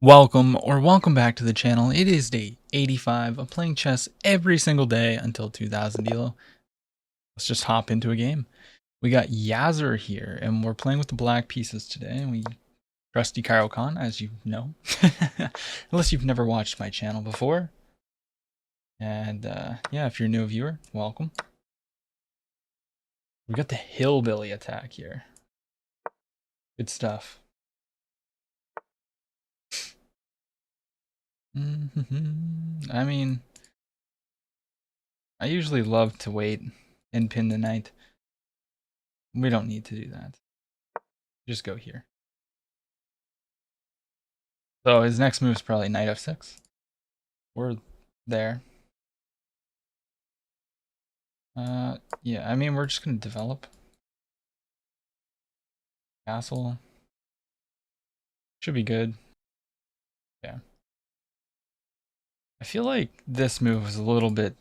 Welcome back to the channel. It is day 85. I'm playing chess every single day until 2000 Elo. Let's just hop into a game. We got Yasser here, and we're playing with the black pieces today. And we trusty Caro-Kann, as you know, unless you've never watched my channel before. And yeah, if you're a new viewer, welcome. We got the hillbilly attack here. Good stuff. I mean, I usually love to wait and pin the knight. We don't need to do that. Just go here. So his next move is probably knight f6. We're there. Yeah, I mean, we're just gonna develop. Castle. Should be good. Yeah. I feel like this move is a little bit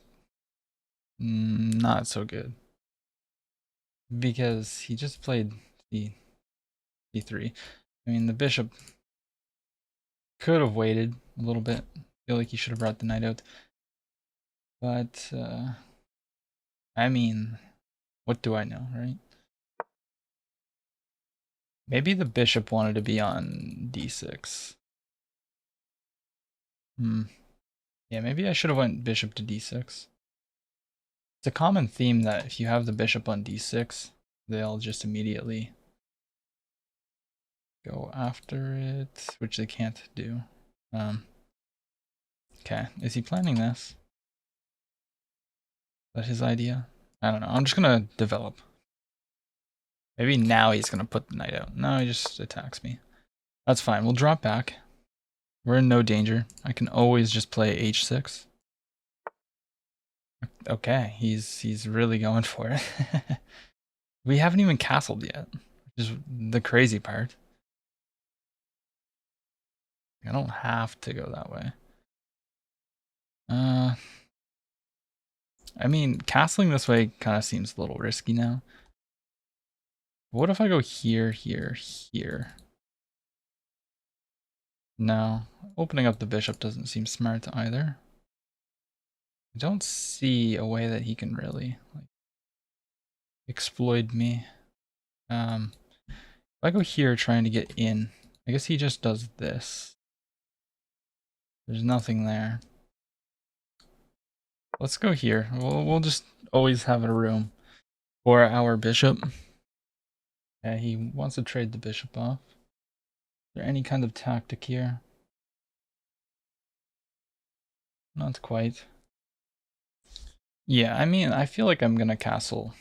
not so good. Because he just played d3. I mean, the bishop could have waited a little bit. I feel like he should have brought the knight out. But, I mean, what do I know, right? Maybe the bishop wanted to be on d6. Yeah, maybe I should have went bishop to d6. It's a common theme that if you have the bishop on d6, they'll just immediately go after it, which they can't do. Okay, is he planning this? Is that his idea? I don't know. I'm just gonna develop. Maybe now he's gonna put the knight out. No, he just attacks me. That's fine. We'll drop back. We're in no danger. I can always just play h6. Okay, he's really going for it. We haven't even castled yet, which is the crazy part. I don't have to go that way. I mean, castling this way kind of seems a little risky now. What if I go here, here, here? No, opening up the bishop doesn't seem smart either. I don't see a way that he can really exploit me. If I go here trying to get in, I guess he just does this. There's nothing there. Let's go here. We'll just always have a room for our bishop. Yeah, he wants to trade the bishop off. Is there any kind of tactic here? Not quite. Yeah, I mean, I feel like I'm gonna castle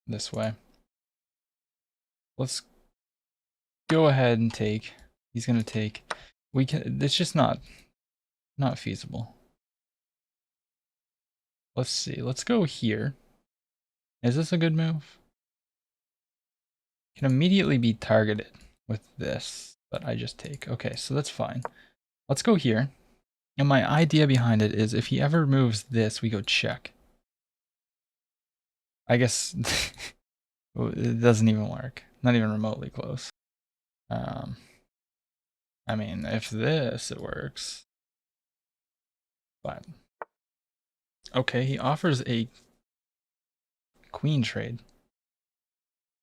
this way. Let's go ahead and take. He's gonna take. We can. It's just not feasible. Let's see. Let's go here. Is this a good move? Can immediately be targeted with this, but I just take. Okay, so that's fine. Let's go here. And my idea behind it is if he ever moves this, we go check. I guess it doesn't even work. Not even remotely close. I mean, if this, it works. But, okay, he offers a queen trade.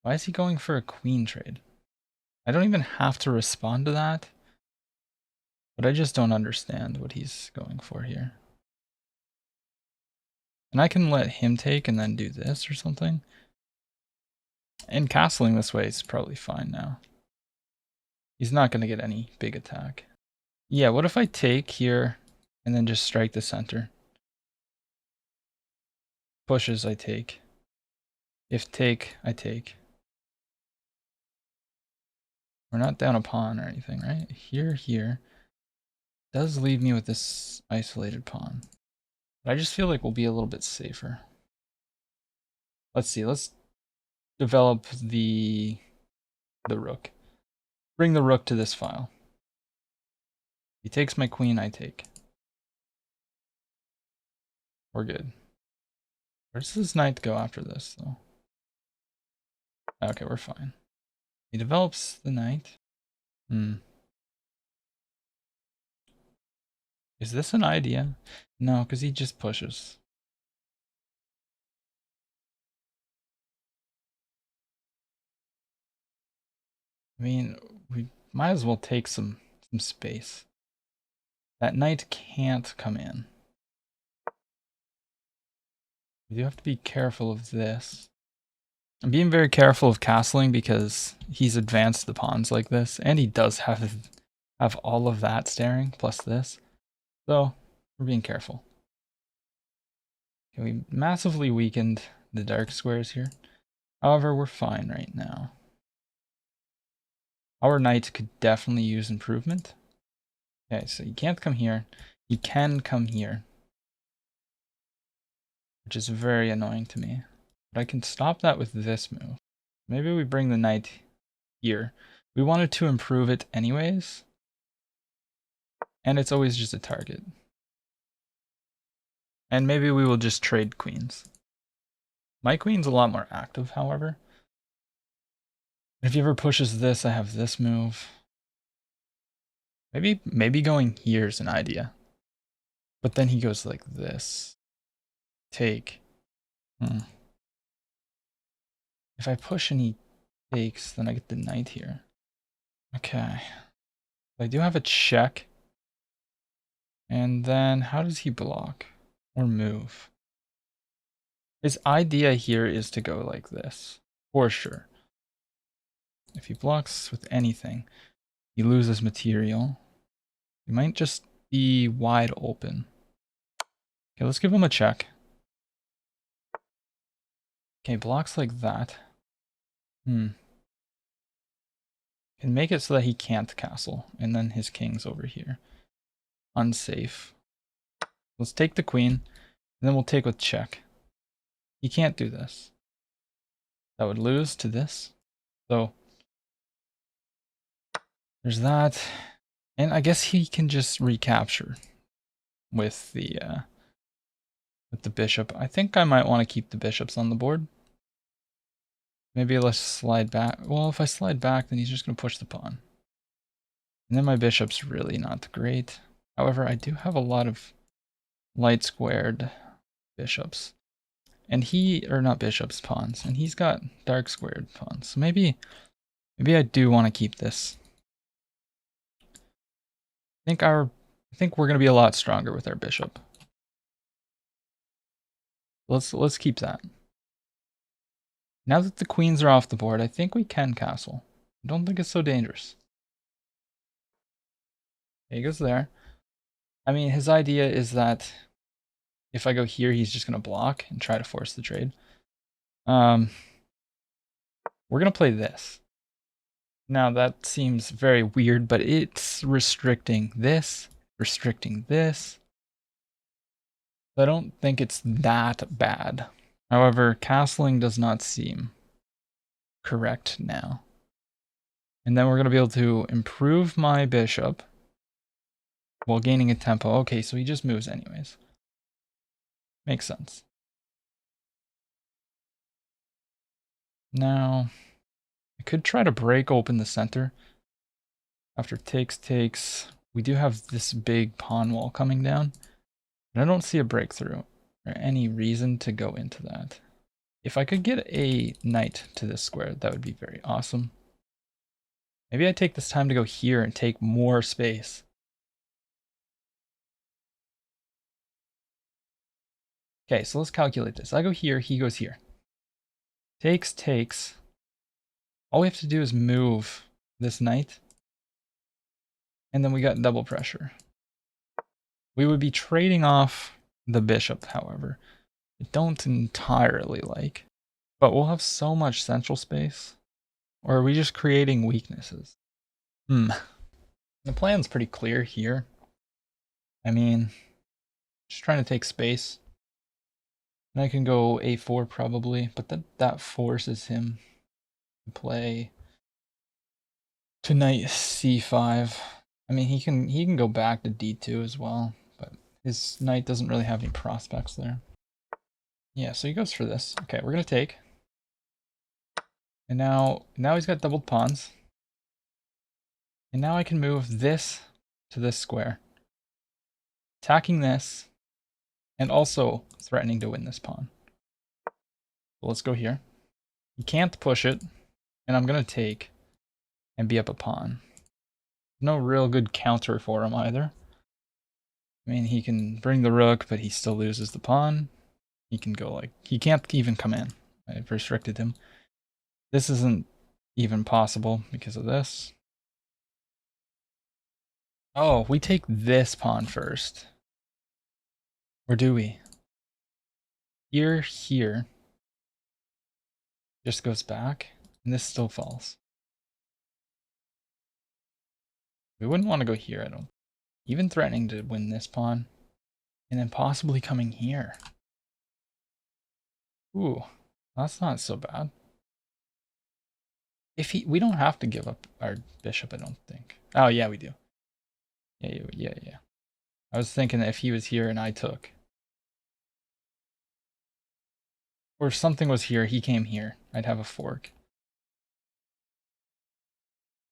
Why is he going for a queen trade? I don't even have to respond to that. But I just don't understand what he's going for here. And I can let him take and then do this or something. And castling this way is probably fine now. He's not going to get any big attack. Yeah, what if I take here and then just strike the center? Pushes, I take. If take, I take. We're not down a pawn or anything, right? Here, here. Does leave me with this isolated pawn. But I just feel like we'll be a little bit safer. Let's see, let's develop the rook. Bring the rook to this file. He takes my queen, I take. We're good. Where does this knight go after this, though? Okay, we're fine. He develops the knight. Is this an idea? No, because he just pushes. I mean, we might as well take some space. That knight can't come in. We do have to be careful of this. I'm being very careful of castling because he's advanced the pawns like this, and he does have all of that staring plus this. So we're being careful. Okay, we massively weakened the dark squares here. However, we're fine right now. Our knight could definitely use improvement. Okay, so you can't come here. You can come here, which is very annoying to me. But I can stop that with this move. Maybe we bring the knight here. We wanted to improve it anyways. And it's always just a target. And maybe we will just trade queens. My queen's a lot more active, however. If he ever pushes this, I have this move. Maybe going here is an idea. But then he goes like this. Take. If I push and he takes, then I get the knight here. Okay. I do have a check. And then how does he block? Or move? His idea here is to go like this. For sure. If he blocks with anything, he loses material. He might just be wide open. Okay, let's give him a check. Okay, blocks like that. Can make it so that he can't castle, and then his king's over here. Unsafe. Let's take the queen, and then we'll take with check. He can't do this. That would lose to this. So there's that. And I guess he can just recapture with the bishop. I think I might want to keep the bishops on the board. Maybe let's slide back. Well, if I slide back, then he's just going to push the pawn. And then my bishop's really not great. However, I do have a lot of light squared bishops. And or not bishops, pawns. And he's got dark squared pawns. So maybe I do want to keep this. I think we're going to be a lot stronger with our bishop. Let's keep that. Now that the queens are off the board, I think we can castle. I don't think it's so dangerous. Okay, he goes there. I mean, his idea is that if I go here, he's just going to block and try to force the trade. We're going to play this. Now, that seems very weird, but it's restricting this, restricting this. I don't think it's that bad. However, castling does not seem correct now. And then we're going to be able to improve my bishop while gaining a tempo. Okay, so he just moves anyways. Makes sense. Now, I could try to break open the center. After takes, we do have this big pawn wall coming down. And I don't see a breakthrough or any reason to go into that. If I could get a knight to this square, that would be very awesome. Maybe I take this time to go here and take more space. Okay, so let's calculate this. I go here, he goes here. Takes. All we have to do is move this knight. And then we got double pressure. We would be trading off the bishop, however. I don't entirely like. But we'll have so much central space. Or are we just creating weaknesses? The plan's pretty clear here. I mean, just trying to take space. And I can go a4 probably, but that forces him to play to knight c5. I mean, he can go back to d2 as well, but his knight doesn't really have any prospects there. Yeah, so he goes for this. Okay, we're gonna take. And now he's got doubled pawns. And now I can move this to this square. attacking this, and also threatening to win this pawn. So let's go here. He can't push it, and I'm going to take and be up a pawn. No real good counter for him either. I mean, he can bring the rook, but he still loses the pawn. He can go like... He can't even come in. I've restricted him. This isn't even possible because of this. Oh, we take this pawn first. Or do we? Here, here. Just goes back, and this still falls. We wouldn't want to go here, I don't. Even threatening to win this pawn, and then possibly coming here. Ooh, that's not so bad. If we don't have to give up our bishop, I don't think. Oh yeah, we do. Yeah. I was thinking that if he was here and I took, or if something was here, he came here, I'd have a fork.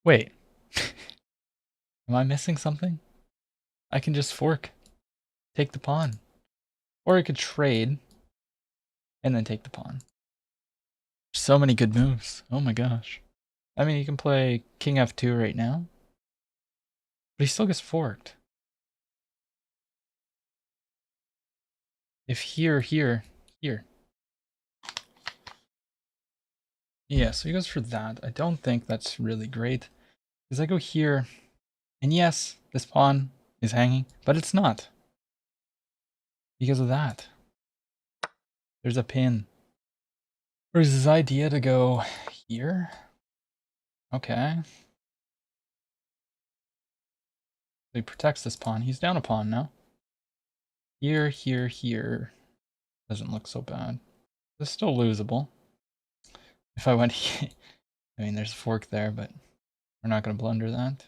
Wait. Am I missing something? I can just fork. Take the pawn. Or I could trade and then take the pawn. So many good moves. Oh my gosh. I mean, you can play King F2 right now. But he still gets forked. If here. Yeah, so he goes for that. I don't think that's really great. Because I go here, and yes, this pawn is hanging, but it's not. Because of that. There's a pin. Or is his idea to go here? Okay. So he protects this pawn. He's down a pawn now. Here. Doesn't look so bad. It's still losable. If I went here, I mean, there's a fork there, but we're not going to blunder that.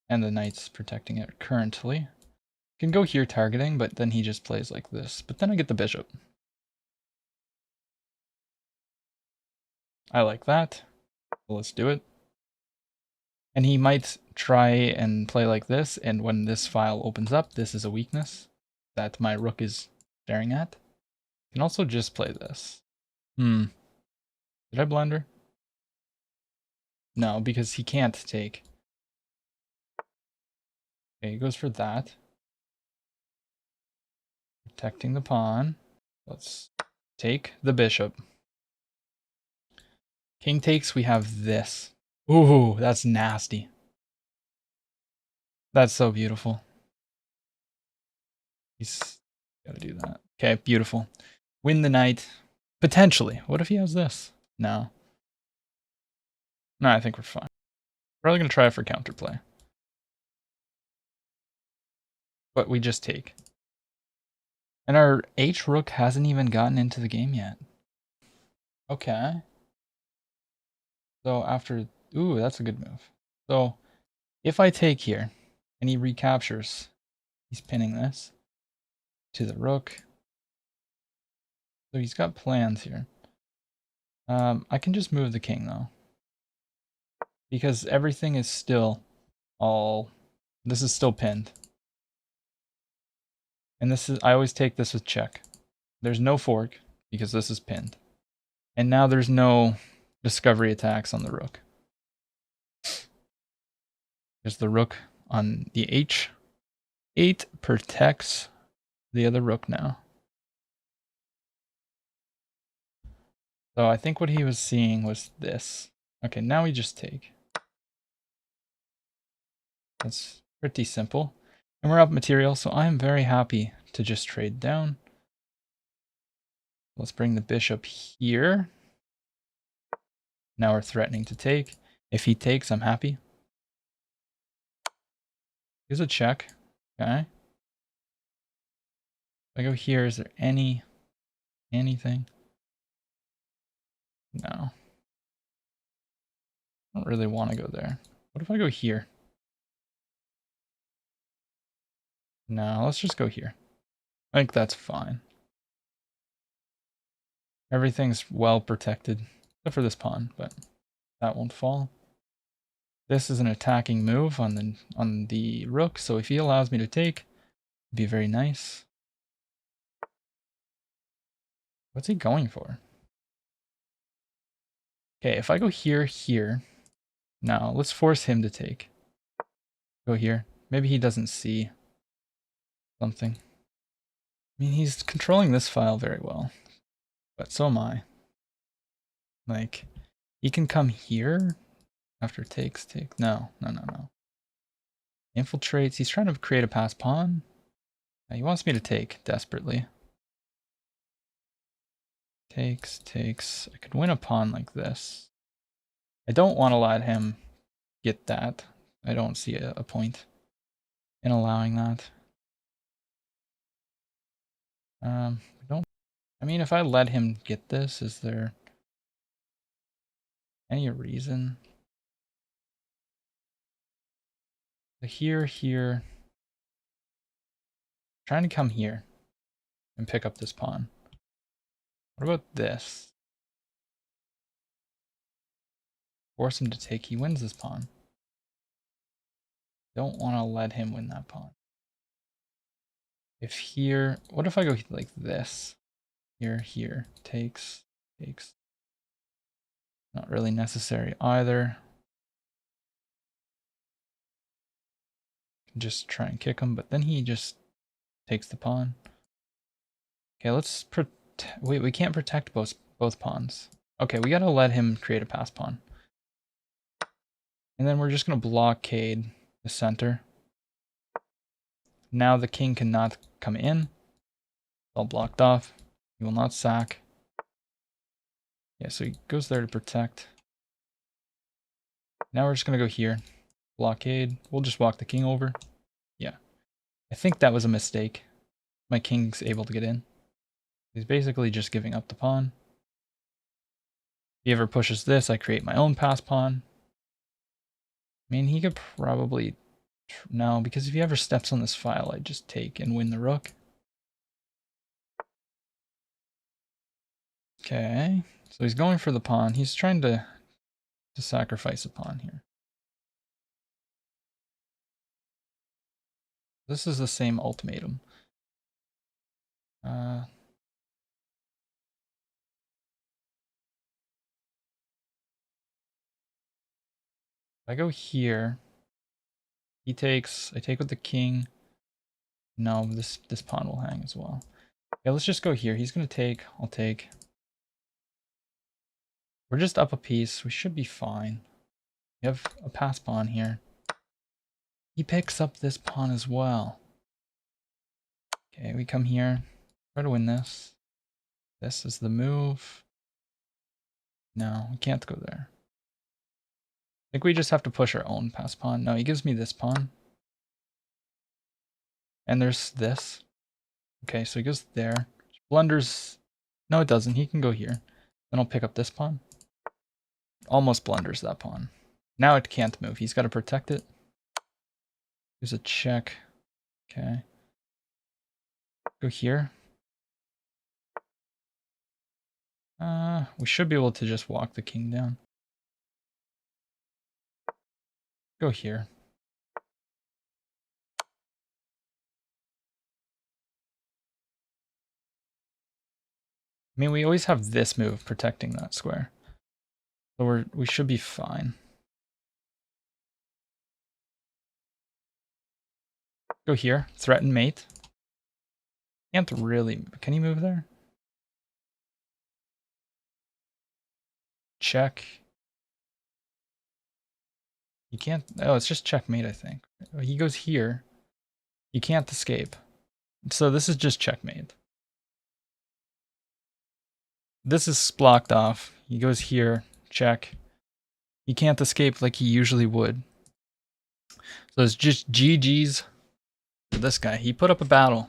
And the knight's protecting it currently. Can go here targeting, but then he just plays like this. But then I get the bishop. I like that. So let's do it. And he might try and play like this, and when this file opens up, this is a weakness that my rook is staring at. You can also just play this. Did I blunder? No, because he can't take. Okay, he goes for that. Protecting the pawn. Let's take the bishop. King takes, we have this. Ooh, that's nasty. That's so beautiful. He's gotta do that. Okay, beautiful. Win the knight. Potentially. What if he has this? No. No, I think we're fine. Probably gonna try for counterplay. But we just take. And our H-rook hasn't even gotten into the game yet. Okay. So after... Ooh, that's a good move. So if I take here, and he recaptures, he's pinning this to the rook. So he's got plans here. I can just move the king, though. Because everything is still all... This is still pinned. And this is... I always take this with check. There's no fork, because this is pinned. And now there's no discovery attacks on the rook. There's the rook on the h8 protects the other rook now. So I think what he was seeing was this. Okay, now we just take. That's pretty simple. And we're up material, so I'm very happy to just trade down. Let's bring the bishop here. Now we're threatening to take. If he takes, I'm happy. Here's a check. Okay. If I go here, is there anything? No. I don't really want to go there. What if I go here? No, let's just go here. I think that's fine. Everything's well protected, except for this pawn, but that won't fall. This is an attacking move on the rook, so if he allows me to take, Be very nice. What's he going for? Okay, if I go here, here. Now, let's force him to take. Go here. Maybe he doesn't see something. I mean, he's controlling this file very well. But so am I. Like, he can come here after takes, take. No. Infiltrates. He's trying to create a pass pawn. He wants me to take desperately. Takes. I could win a pawn like this. I don't want to let him get that. I don't see a point in allowing that. I mean, if I let him get this, is there any reason? Here. Trying to come here and pick up this pawn. What about this? Force him to take. He wins this pawn. Don't want to let him win that pawn. If here, what if I go like this? Here, takes. Not really necessary either. Just try and kick him, but then he just takes the pawn. Okay, let's wait, we can't protect both pawns. Okay, we gotta let him create a pass pawn. And then we're just gonna blockade the center. Now the king cannot come in. It's all blocked off. He will not sack. Yeah, so he goes there to protect. Now we're just gonna go here. Blockade. We'll just walk the king over. Yeah. I think that was a mistake. My king's able to get in. He's basically just giving up the pawn. If he ever pushes this, I create my own pass pawn. I mean, he could probably... No, because if he ever steps on this file, I just take and win the rook. Okay, so he's going for the pawn. He's trying to sacrifice a pawn here. This is the same ultimatum. If I go here, he takes, I take with the king. No, this pawn will hang as well. Okay, let's just go here. He's gonna take, I'll take. We're just up a piece. We should be fine. We have a pass pawn here. He picks up this pawn as well. Okay, we come here. Try to win this. This is the move. No, we can't go there. I think we just have to push our own pass pawn. No, he gives me this pawn. And there's this. Okay, so he goes there. Blunders. No, it doesn't. He can go here. Then I'll pick up this pawn. Almost blunders that pawn. Now it can't move. He's got to protect it. There's a check. Okay. Go here. We should be able to just walk the king down. Go here. I mean, we always have this move protecting that square. So we should be fine. Go here. Threaten mate. Can't really... Can he move there? Check. You can't... Oh, it's just checkmate, I think. He goes here. You can't escape. So this is just checkmate. This is blocked off. He goes here. Check. He can't escape like he usually would. So it's just GG's for this guy. He put up a battle.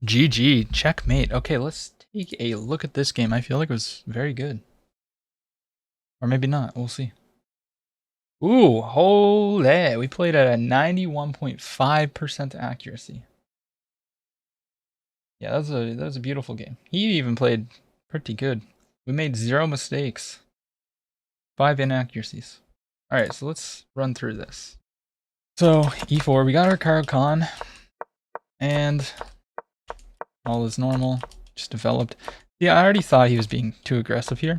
GG. Checkmate. Okay, let's take a look at this game. I feel like it was very good. Or maybe not. We'll see. Ooh, holy. We played at a 91.5% accuracy. Yeah, that was a beautiful game. He even played pretty good. We made 0 mistakes. 5 inaccuracies. Alright, so let's run through this. So e4, we got our Caro-Kann, and all is normal, just developed. Yeah, I already thought he was being too aggressive here.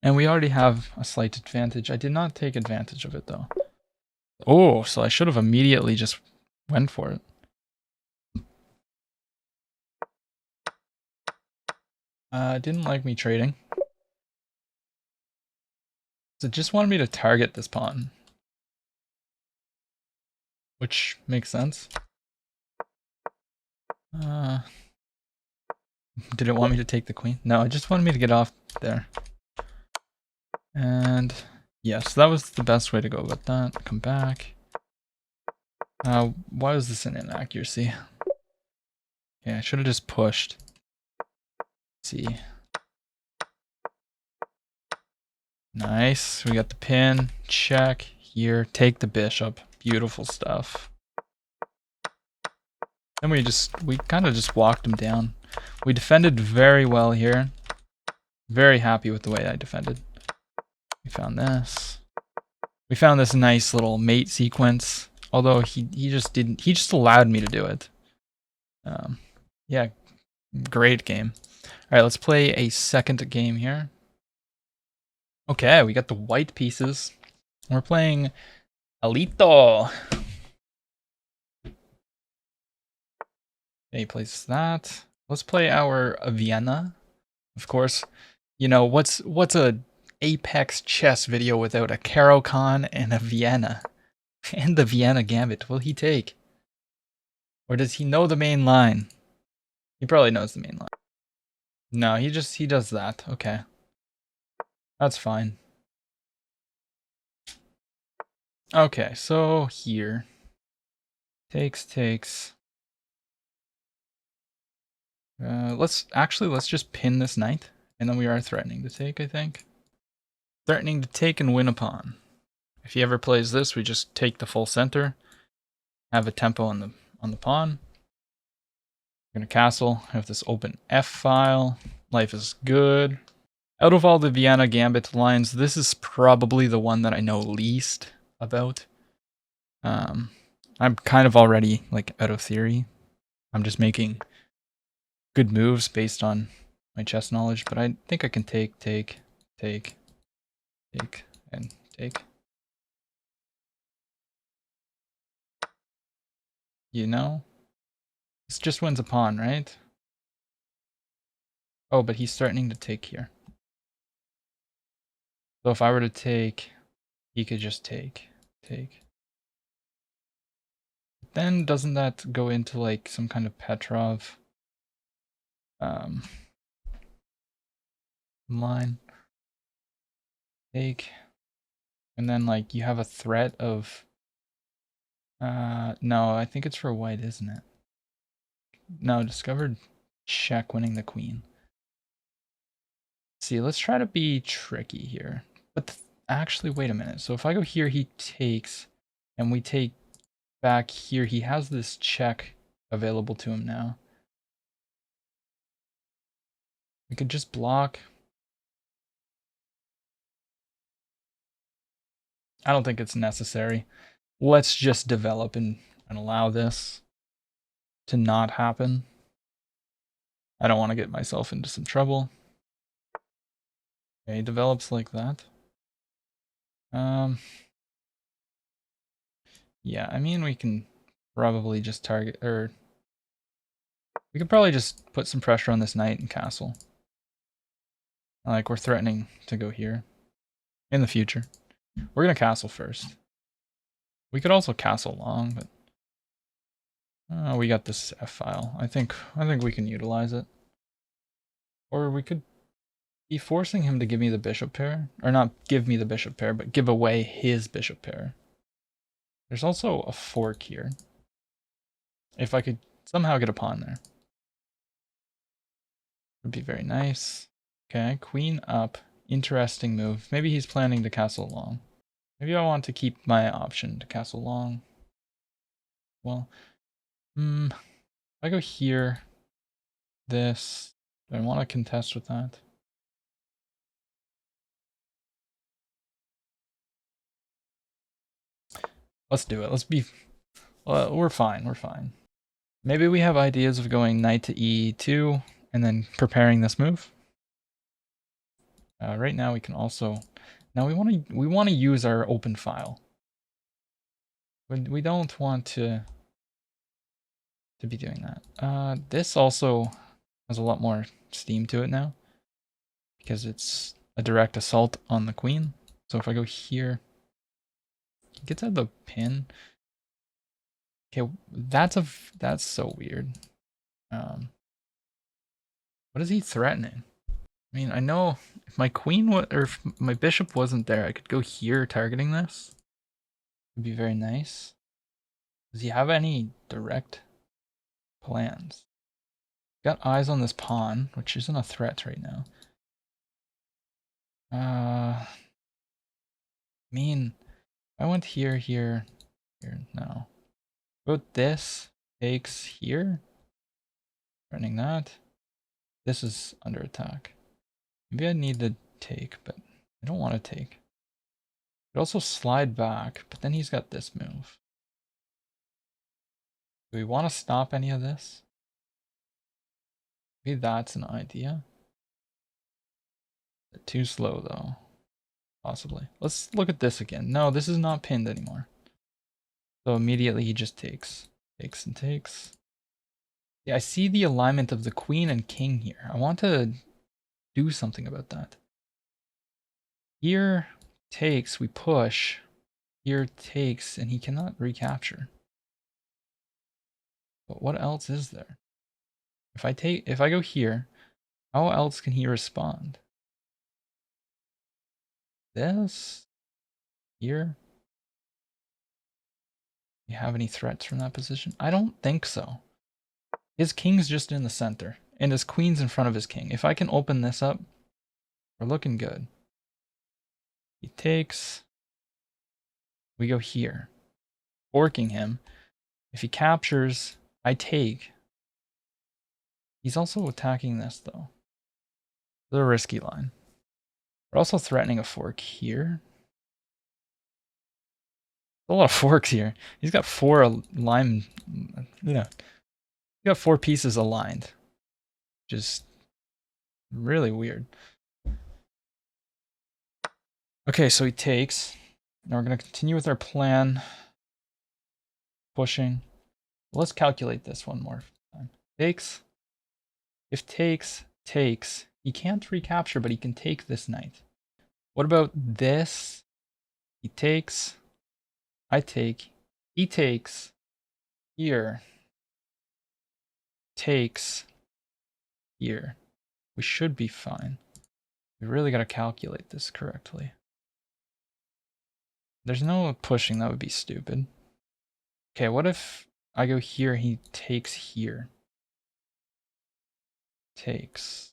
And we already have a slight advantage. I did not take advantage of it though. Oh, so I should have immediately just went for it. Didn't like me trading. So it just wanted me to target this pawn. Which makes sense. Did it want me to take the queen? No, it just wanted me to get off there. And yes, that was the best way to go about that. Come back. Why was this an inaccuracy? Yeah, I should have just pushed. Let's see. Nice. We got the pin. Check. Here. Take the bishop. Beautiful stuff. Then we kind of just walked him down. We defended very well here. Very happy with the way I defended. We found this. We found this nice little mate sequence. Although he just allowed me to do it. Yeah, great game. Alright, let's play a second game here. Okay, we got the white pieces. We're playing Alito. Okay, he plays that. Let's play our Vienna. Of course, you know, what's a Apex chess video without a Caro-Kann and a Vienna? And the Vienna Gambit, will he take? Or does he know the main line? He probably knows the main line. No, he does that. Okay. That's fine. Okay, so here. Takes. Let's just pin this knight, and then we are threatening to take, I think. Threatening to take and win a pawn. If he ever plays this, we just take the full center, have a tempo on the pawn. We're gonna castle, have this open F file. Life is good. Out of all the Vienna Gambit lines, this is probably the one that I know least about. I'm kind of already like out of theory. I'm just making good moves based on my chess knowledge, but I think I can take, and take. You know? This just wins a pawn, right? Oh, but he's threatening to take here. So if I were to take, he could just take. Then doesn't that go into like some kind of Petrov line? Take. And then like you have a threat of no, I think it's for white, isn't it? No, discovered check winning the queen. See, let's try to be tricky here. But actually, wait a minute. So if I go here, he takes, and we take back here, he has this check available to him now. We could just block. I don't think it's necessary. Let's just develop and allow this to not happen. I don't want to get myself into some trouble. Okay, develops like that. Yeah, I mean, we can probably just target, or we could probably just put some pressure on this knight and castle. Like, we're threatening to go here in the future. We're gonna castle first. We could also castle long, but we got this F file. I think we can utilize it. Or we could be forcing him to give me the bishop pair, or not give me the bishop pair, but give away his bishop pair. There's also a fork here. If I could somehow get a pawn there, would be very nice. Okay, queen up. Interesting move. Maybe he's planning to castle long. Maybe I want to keep my option to castle long. Well, if I go here, this, do I want to contest with that? Let's do it. Let's be... we're fine. We're fine. Maybe we have ideas of going knight to e2 and then preparing this move. Right now we can also... Now we want to use our open file. We don't want to be doing that. This also has a lot more steam to it now because it's a direct assault on the queen. So if I go here, he gets out the pin. Okay, that's so weird. What is he threatening? I mean, I know if my queen or if my bishop wasn't there, I could go here targeting this. It'd be very nice. Does he have any direct plans? Got eyes on this pawn, which isn't a threat right now. I mean, I went here, here, here. No. About this takes here. Threatening that. This is under attack. Maybe I need to take, but I don't want to take. Could also slide back, but then he's got this move. Do we want to stop any of this? Maybe that's an idea. Too slow though. Possibly. Let's look at this again. No, this is not pinned anymore. So immediately he just takes. Takes and takes. Yeah, I see the alignment of the queen and king here. I want to do something about that. Here takes, we push. Here takes, and he cannot recapture. But what else is there? If I go here, how else can he respond? This? Here? You have any threats from that position? I don't think so. His king's just in the center, and his queen's in front of his king. If I can open this up, we're looking good. He takes. We go here. Forking him. If he captures, I take. He's also attacking this, though. The risky line. We're also threatening a fork here. A lot of forks here. He's got 4 aligned. He got 4 pieces aligned. Just really weird. Okay, so he takes. Now we're going to continue with our plan. Pushing. Let's calculate this one more time. Takes. If takes, takes. He can't recapture, but he can take this knight. What about this? He takes. I take. He takes. Here. Takes. Here. We should be fine. We really got to calculate this correctly. There's no pushing, that would be stupid. Okay, what if I go here, he takes here? Takes.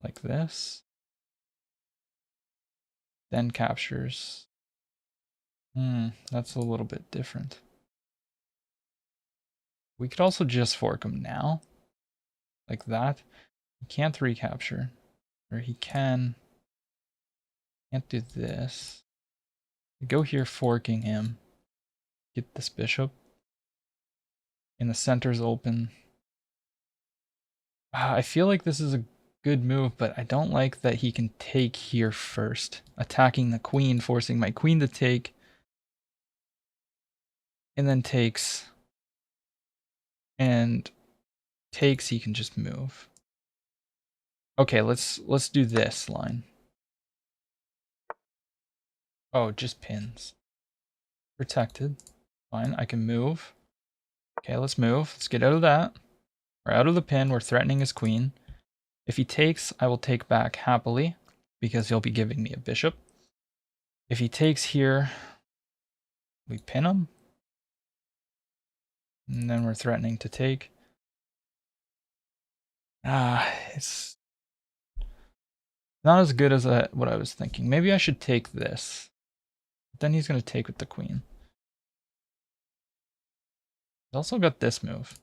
Like this. Then captures. That's a little bit different. We could also just fork him now. Like that. He can't recapture. Or he can. Can't do this. Go here, forking him. Get this bishop. And the center's open. I feel like this is a good move, but I don't like that he can take here first. Attacking the queen, forcing my queen to take. And then takes. And takes, he can just move. Okay, let's do this line. Oh, just pins. Protected. Fine, I can move. Okay, let's move. Let's get out of that. We're out of the pin. We're threatening his queen. If he takes, I will take back happily because he'll be giving me a bishop. If he takes here, we pin him. And then we're threatening to take. It's not as good as what I was thinking. Maybe I should take this. But then he's going to take with the queen. He's also got this move.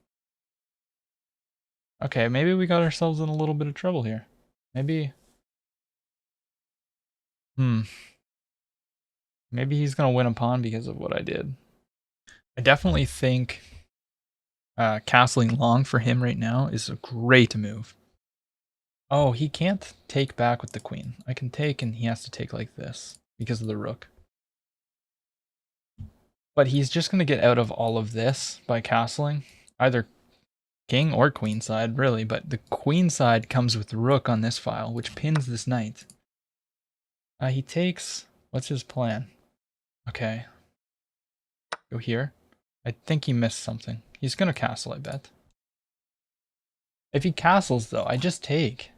Okay, maybe we got ourselves in a little bit of trouble here. Maybe... Maybe he's going to win a pawn because of what I did. I definitely think castling long for him right now is a great move. Oh, he can't take back with the queen. I can take and he has to take like this because of the rook. But he's just going to get out of all of this by castling. Either king or queen side, really. But the queen side comes with the rook on this file, which pins this knight. He takes... What's his plan? Okay. Go here. I think he missed something. He's going to castle, I bet. If he castles, though, I just take.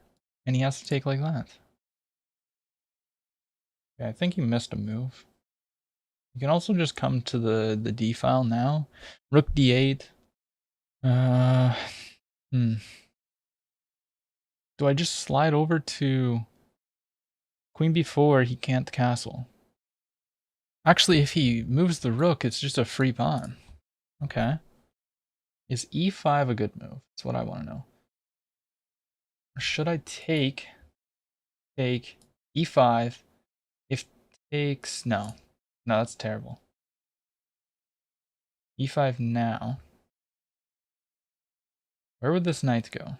And he has to take like that. Okay, I think he missed a move. You can also just come to the D file now. Rook D8. Do I just slide over to Queen B4? He can't castle. Actually, if he moves the rook, it's just a free pawn. Okay. Is E5 a good move? That's what I want to know. Or should I take E5? If takes... No. No, that's terrible. E5 now. Where would this knight go?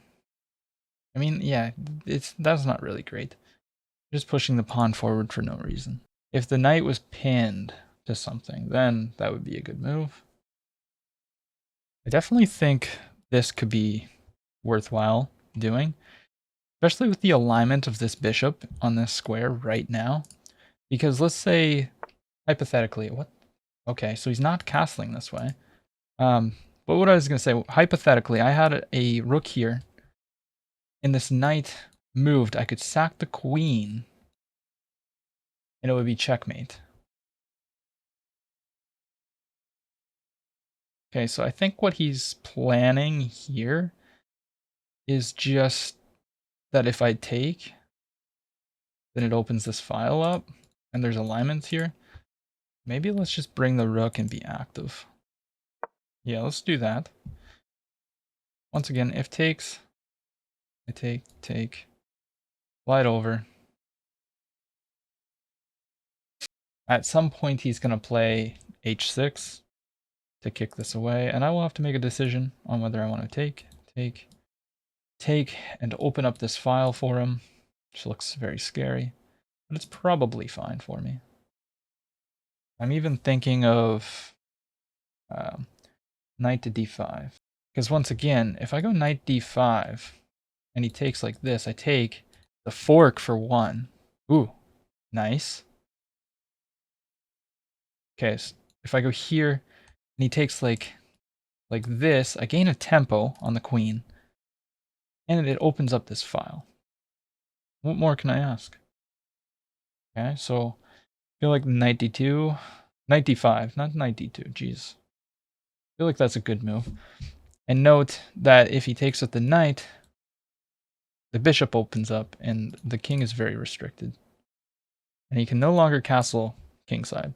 I mean, yeah, that's not really great. Just pushing the pawn forward for no reason. If the knight was pinned to something, then that would be a good move. I definitely think this could be worthwhile doing, especially with the alignment of this bishop on this square right now. Because let's say, hypothetically, what? Okay, so he's not castling this way. But what I was going to say, hypothetically, I had a rook here, and this knight moved. I could sack the queen, and it would be checkmate. Okay, so I think what he's planning here is just that if I take, then it opens this file up, and there's alignments here. Maybe let's just bring the rook and be active. Yeah, let's do that. Once again, if takes, I take, slide over. At some point, he's going to play h6 to kick this away, and I will have to make a decision on whether I want to take, and open up this file for him, which looks very scary, but it's probably fine for me. I'm even thinking of knight to d5, because once again, if I go knight d5 and he takes like this, I take the fork for 1. Ooh, nice. Okay, so if I go here and he takes like this, I gain a tempo on the queen, and it opens up this file. What more can I ask? Okay, so I feel like knight d2, knight d5, not knight d2, jeez. I feel like that's a good move. And note that if he takes with the knight, the bishop opens up and the king is very restricted. And he can no longer castle kingside.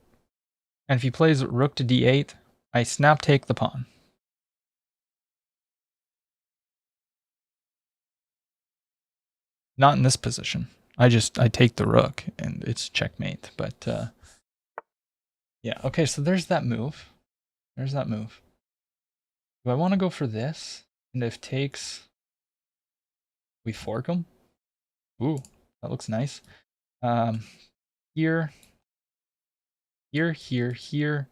And if he plays rook to d8, I snap take the pawn. Not in this position. I take the rook and it's checkmate. But yeah, okay, so there's that move. There's that move. Do I want to go for this? And if takes, we fork him? Ooh, that looks nice. Here. The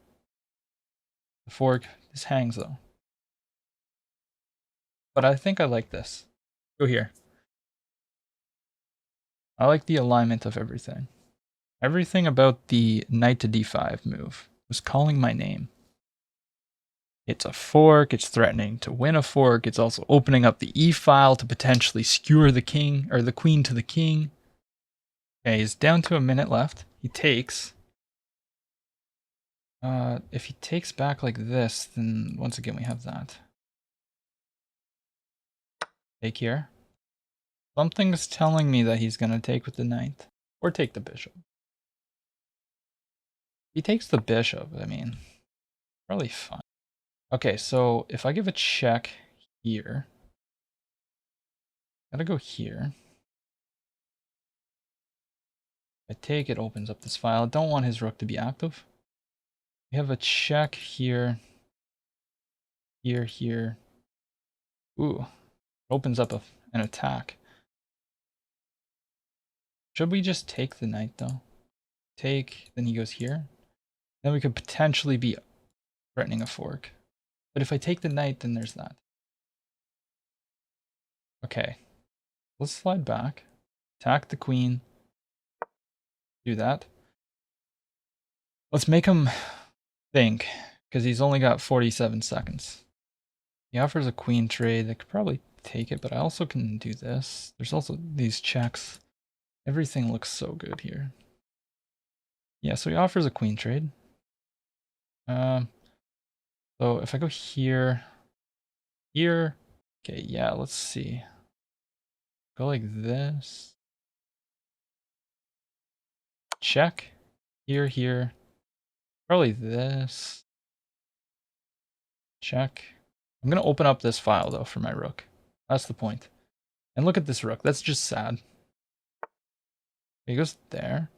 fork. This hangs though. But I think I like this. Go here. I like the alignment of everything. Everything about the knight to d5 move was calling my name. It's a fork, it's threatening to win a fork, it's also opening up the e file to potentially skewer the king, or the queen to the king. Okay, he's down to a minute left. He takes. If he takes back like this, then once again we have that. Take here. Something's telling me that he's going to take with the knight. Or take the bishop. He takes the bishop, I mean, probably fine. Okay, so if I give a check here, gotta go here. If I take, it opens up this file. I don't want his rook to be active. We have a check here. Here, here. Ooh, opens up an attack. Should we just take the knight though? Take, then he goes here. Then we could potentially be threatening a fork. But if I take the knight, then there's that. Okay, let's slide back. Attack the queen. Do that. Let's make him think, because he's only got 47 seconds. He offers a queen trade. I could probably take it, but I also can do this. There's also these checks. Everything looks so good here. Yeah, so he offers a queen trade. So if I go here, here, okay, yeah, let's see. Go like this. Check. Here, here. Probably this. Check. I'm going to open up this file, though, for my rook. That's the point. And look at this rook. That's just sad. He goes there.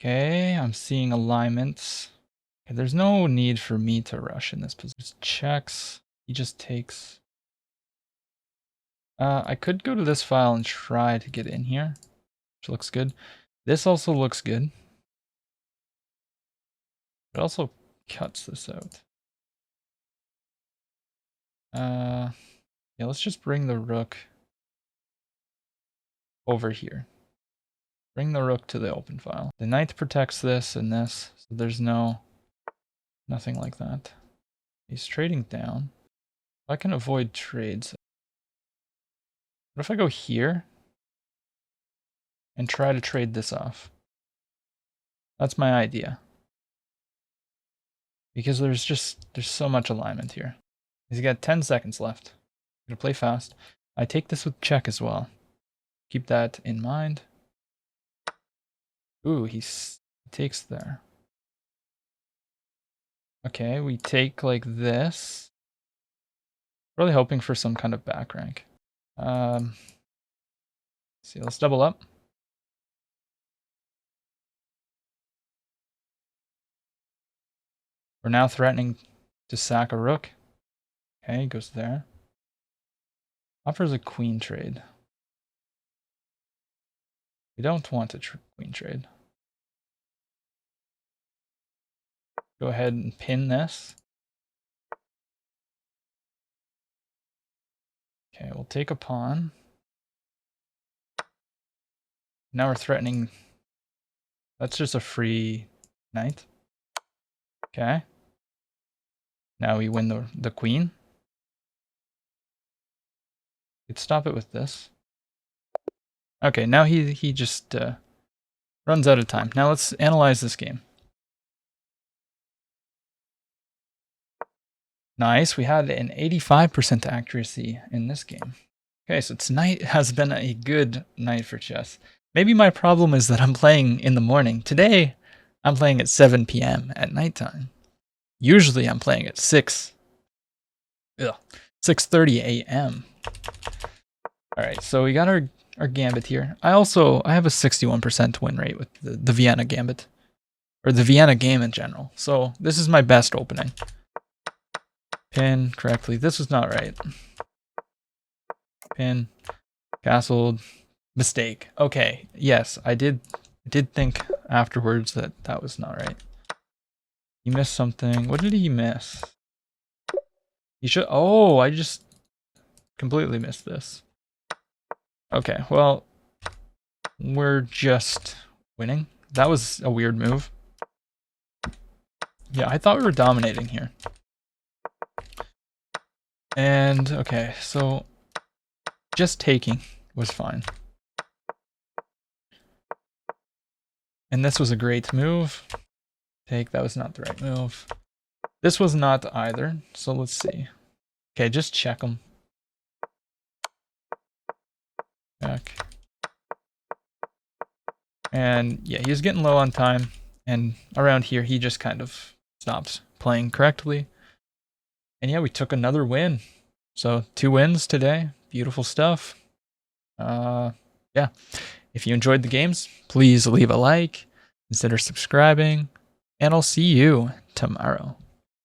Okay, I'm seeing alignments. Okay, there's no need for me to rush in this position. Just checks. He just takes. I could go to this file and try to get in here, which looks good. This also looks good. It also cuts this out. Yeah, let's just bring the rook over here. Bring the rook to the open file. The knight protects this and this, so there's nothing like that. He's trading down. I can avoid trades. What if I go here and try to trade this off? That's my idea. Because there's so much alignment here. He's got 10 seconds left. I'm gonna play fast. I take this with check as well. Keep that in mind. Ooh, he takes there. Okay, we take like this. Really hoping for some kind of back rank. See, let's double up. We're now threatening to sack a rook. Okay, goes there. Offers a queen trade. We don't want a queen trade. Go ahead and pin this. Okay, we'll take a pawn. Now we're threatening. That's just a free knight. Okay. Now we win the queen. Could stop it with this. Okay, now he just runs out of time. Now let's analyze this game. Nice, we had an 85% accuracy in this game. Okay, so tonight has been a good night for chess. Maybe my problem is that I'm playing in the morning. Today, I'm playing at 7 p.m. at nighttime. Usually I'm playing at 6:30 a.m. Alright, so we got our gambit here. I have a 61% win rate with the Vienna gambit. Or the Vienna game in general. So this is my best opening. Pin correctly. This was not right. Pin. Castled. Mistake. Okay. Yes, I did think afterwards that was not right. He missed something. What did he miss? He should. Oh, I just completely missed this. Okay, well, we're just winning. That was a weird move. Yeah, I thought we were dominating here. And, okay, so just taking was fine. And this was a great move. Take, that was not the right move. This was not either, so let's see. Okay, just check them. Check. And yeah, he was getting low on time. And around here, he just kind of stopped playing correctly. And yeah, we took another win. So 2 wins today. Beautiful stuff. Yeah. If you enjoyed the games, please leave a like, consider subscribing, and I'll see you tomorrow.